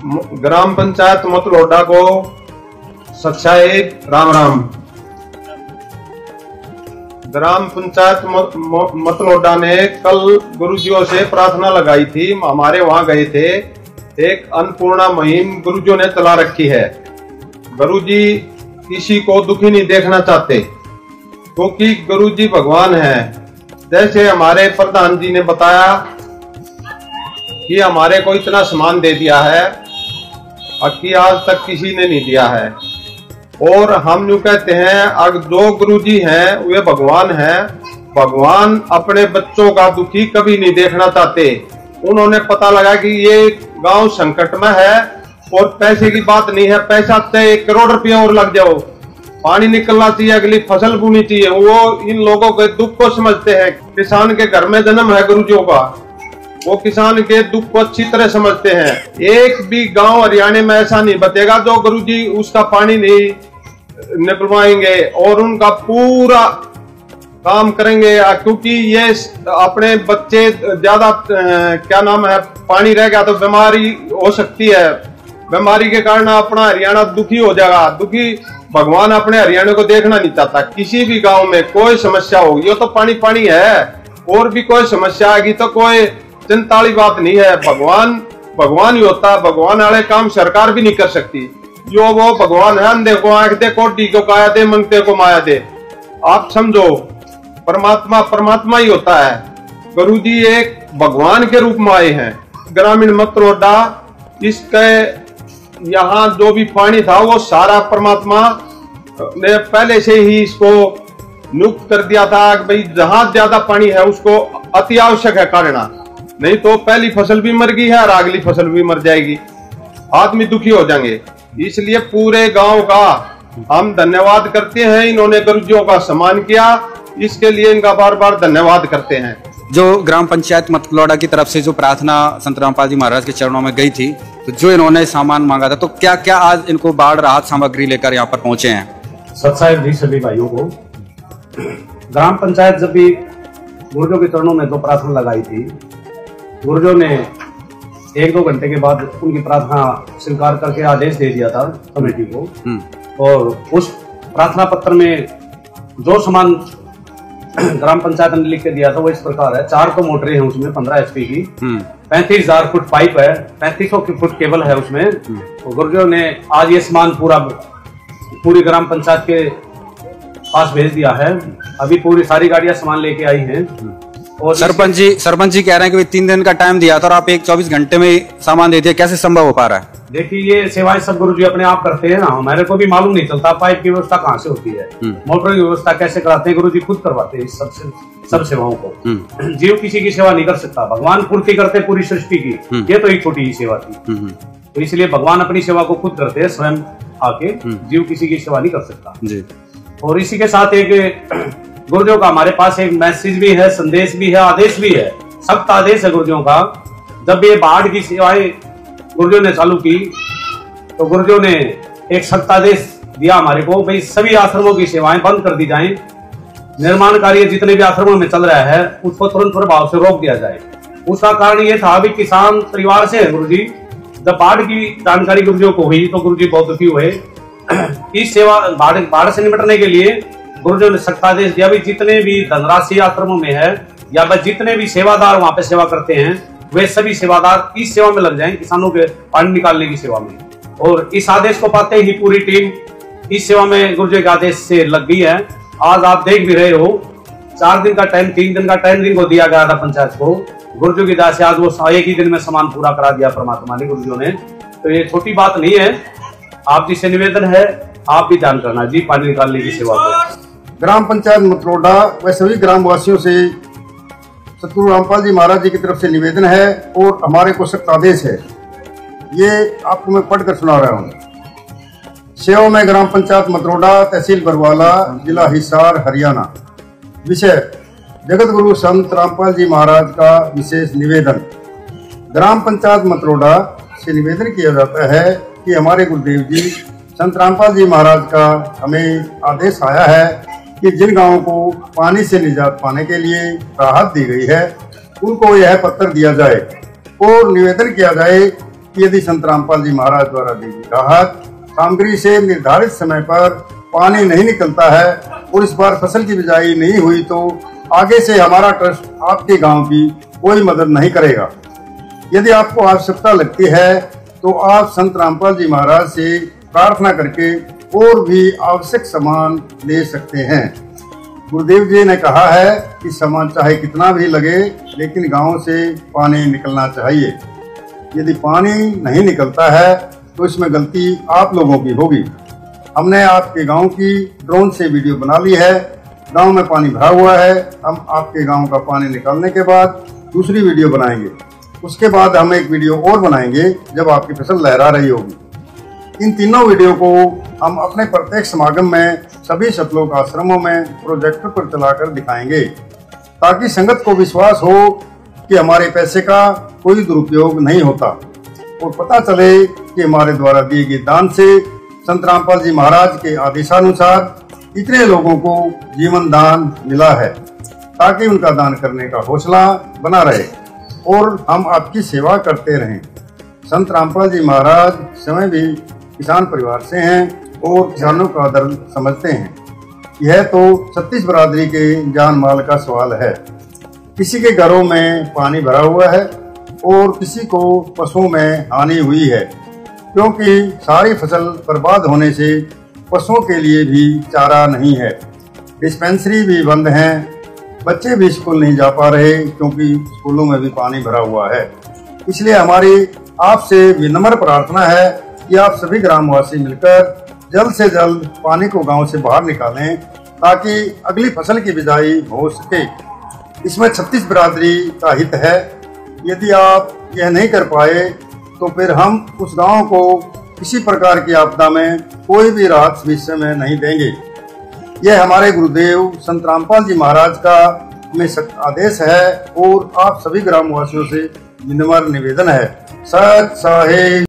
ग्राम पंचायत मतलोडा को सच्चाई राम राम। ग्राम पंचायत मतलोडा ने कल गुरुजियों से प्रार्थना लगाई थी। हमारे वहां गए थे। एक अन्नपूर्णा मुहिम गुरुजियों ने चला रखी है। गुरुजी किसी को दुखी नहीं देखना चाहते, क्योंकि गुरुजी भगवान है। जैसे हमारे प्रधान जी ने बताया कि हमारे को इतना सम्मान दे दिया है कि आज तक किसी ने नहीं दिया है। और हम यूं कहते हैं, अगर जो गुरुजी हैं वे भगवान हैं। भगवान अपने बच्चों का दुखी कभी नहीं देखना चाहते। उन्होंने पता लगा कि ये गांव संकट में है और पैसे की बात नहीं है, पैसा चाहे 1 करोड़ रुपया और लग जाओ, पानी निकलना चाहिए, अगली फसल बोनी चाहिए। वो इन लोगों के दुख को समझते हैं। किसान के घर में जन्म है गुरुजियों का, वो किसान के दुख को अच्छी तरह समझते हैं। एक भी गांव हरियाणा में ऐसा नहीं बचेगा जो गुरुजी उसका पानी नहीं निकलवाएंगे और उनका पूरा काम करेंगे, क्योंकि ये अपने बच्चे ज्यादा क्या नाम है, पानी रह गया तो बीमारी हो सकती है। बीमारी के कारण अपना हरियाणा दुखी हो जाएगा। दुखी भगवान अपने हरियाणा को देखना नहीं चाहता। किसी भी गांव में कोई समस्या होगी, ये तो पानी पानी है, और भी कोई समस्या आएगी तो कोई चिंता वाली बात नहीं है। भगवान ही होता है। भगवान वाले काम सरकार भी नहीं कर सकती। जो वो भगवान है, अंधे को आंख दे, कोटी को काया दे, मंगते को माया दे। आप समझो, परमात्मा ही होता है। गुरुजी एक भगवान के रूप में आए हैं। ग्रामीण मतलोडा, इसके यहाँ जो भी पानी था वो सारा परमात्मा ने पहले से ही इसको नियुक्त कर दिया था कि भाई जहां ज्यादा पानी है उसको अति आवश्यक है काटना, नहीं तो पहली फसल भी मर गई है और अगली फसल भी मर जाएगी, आदमी दुखी हो जाएंगे। इसलिए पूरे गांव का हम धन्यवाद करते हैं। इन्होंने गुरुजियों का सम्मान किया, इसके लिए इनका बार बार धन्यवाद करते हैं। जो ग्राम पंचायत मतलोडा की तरफ से जो प्रार्थना संत रामपाल जी महाराज के चरणों में गई थी, तो जो इन्होंने सामान मांगा था, तो क्या क्या आज इनको बाढ़ राहत सामग्री लेकर यहाँ पर पहुंचे हैं? सत्साहिब जी सभी भाइयों को। ग्राम पंचायत जब भी गुरुजियों के चरणों में 2 प्रार्थना लगाई थी, गुरुजियों ने 1-2 घंटे के बाद उनकी प्रार्थना स्वीकार करके आदेश दे दिया था कमेटी को। और उस प्रार्थना पत्र में जो सामान ग्राम पंचायत ने लिख के दिया था वो इस प्रकार है। 4 तो मोटरें हैं उसमें 15 HP की, 35,000 फुट पाइप है, 3500 फुट केबल है उसमें। तो गुरुजियों ने आज ये सामान पूरी ग्राम पंचायत के पास भेज दिया है। अभी पूरी सारी गाड़ियां सामान लेके आई हैं। और सरपंच जी कह रहे हैं कि 3 दिन का टाइम दिया था और आप 24 घंटे में सामान दे दिए, कैसे संभव हो पा रहा है? देखिए, ये सेवाएं सब गुरुजी अपने आप करते हैं ना, हमारे को भी मालूम नहीं चलता पाइप की व्यवस्था कहाँ से होती है, मोटर की व्यवस्था कैसे कराते हैं, गुरुजी खुद करवाते हैं सब सेवाओं को। जीव किसी की सेवा नहीं कर सकता, भगवान पूर्ति करते पूरी सृष्टि की। ये तो एक छोटी ही सेवा थी, तो इसलिए भगवान अपनी सेवा को खुद करते हैं स्वयं आके। जीव किसी की सेवा नहीं कर सकता जी। और इसी के साथ एक गुरुजियों का हमारे पास एक मैसेज भी है, संदेश भी है, आदेश भी है। सख्त आदेश है गुरुजियों का। जब ये बाढ़ की सेवाएं गुरुजियों ने चालू की तो गुरुजियों ने एक सख्त आदेश दिया हमारे को, भाई सभी आश्रमों की सेवाएं बंद कर दी जाएं। निर्माण कार्य जितने भी आश्रमों में चल रहा है उसको तुरंत प्रभाव से रोक दिया जाए। उसका कारण ये था, भी किसान परिवार से है गुरुजी। जब बाढ़ की जानकारी गुरुजियों को हुई तो गुरुजी बहुत दुखी हुए। इस सेवा बाढ़ से निपटने के लिए गुरुजियों ने सख्त आदेश दिया, भी जितने भी धनराशि आश्रमों में है या बस जितने भी सेवादार वहां पे सेवा करते हैं वे सभी सेवादार इस सेवा में लग जाएं, किसानों के पानी निकालने की सेवा में। और इस आदेश को पाते ही पूरी टीम इस सेवा में गुरुजी के आदेश से लग गई है। आज आप देख भी रहे हो, 4 दिन का टाइम, 3 दिन का टाइम जिनको दिया गया था पंचायत को, गुरुजी की दया से आज वो 1 ही दिन में सामान पूरा करा दिया परमात्मा ने, गुरुजियों ने। तो ये छोटी बात नहीं है। आप जिससे निवेदन है आप भी ध्यान करना जी, पानी निकालने की सेवा को। ग्राम पंचायत मतलोडा व सभी ग्रामवासियों से सतगुरु रामपाल जी महाराज जी की तरफ से निवेदन है और हमारे को सख्त आदेश है। ये आपको मैं पढ़कर सुना रहा हूँ। सेवा में ग्राम पंचायत मतलोडा, तहसील बरवाला, जिला हिसार, हरियाणा। विषय: जगत गुरु संत रामपाल जी महाराज का विशेष निवेदन। ग्राम पंचायत मतलोडा से निवेदन किया जाता है कि हमारे गुरुदेव जी संत रामपाल जी महाराज का हमें आदेश आया है कि जिन गांवों को पानी से निजात पाने के लिए राहत दी गई है उनको यह पत्र दिया जाए और निवेदन किया जाए कि यदि संत रामपाल जी महाराज द्वारा दी गई राहत सामग्री से निर्धारित समय पर पानी नहीं निकलता है और इस बार फसल की बिजाई नहीं हुई तो आगे से हमारा ट्रस्ट आपके गांव की कोई मदद नहीं करेगा। यदि आपको आवश्यकता लगती है तो आप संत रामपाल जी महाराज से प्रार्थना करके और भी आवश्यक सामान ले सकते हैं। गुरुदेव जी ने कहा है कि सामान चाहे कितना भी लगे लेकिन गांव से पानी निकलना चाहिए। यदि पानी नहीं निकलता है तो इसमें गलती आप लोगों की होगी। हमने आपके गांव की ड्रोन से वीडियो बना ली है। गांव में पानी भरा हुआ है। हम आपके गांव का पानी निकालने के बाद दूसरी वीडियो बनाएंगे। उसके बाद हम एक वीडियो और बनाएंगे जब आपकी फसल लहरा रही होगी। इन तीनों वीडियो को हम अपने प्रत्येक समागम में सभी सतलोक आश्रमों में प्रोजेक्टर पर चलाकर दिखाएंगे ताकि संगत को विश्वास हो कि हमारे पैसे का कोई दुरुपयोग नहीं होता और पता चले कि हमारे द्वारा दिए गए दान से संत रामपाल जी महाराज के आदेशानुसार इतने लोगों को जीवन दान मिला है, ताकि उनका दान करने का हौसला बना रहे और हम आपकी सेवा करते रहें। संत रामपाल जी महाराज स्वयं भी किसान परिवार से हैं और किसानों का दर्द समझते हैं। यह तो 36 बरादरी के जान माल का सवाल है। किसी के घरों में पानी भरा हुआ है और किसी को पशुओं में हानि हुई है, क्योंकि सारी फसल बर्बाद होने से पशुओं के लिए भी चारा नहीं है। डिस्पेंसरी भी बंद हैं, बच्चे भी स्कूल नहीं जा पा रहे क्योंकि स्कूलों में भी पानी भरा हुआ है। इसलिए हमारी आपसे विनम्र प्रार्थना है कि आप सभी ग्रामवासी मिलकर जल्द से जल्द पानी को गांव से बाहर निकालें ताकि अगली फसल की बिजाई हो सके। इसमें 36 बिरादरी का हित है। यदि आप यह नहीं कर पाए तो फिर हम उस गांव को किसी प्रकार की आपदा में कोई भी राहत विषय में नहीं देंगे। यह हमारे गुरुदेव संत रामपाल जी महाराज का हमें सख्त आदेश है और आप सभी ग्रामवासियों से विनम्र निवेदन है। सत साहे।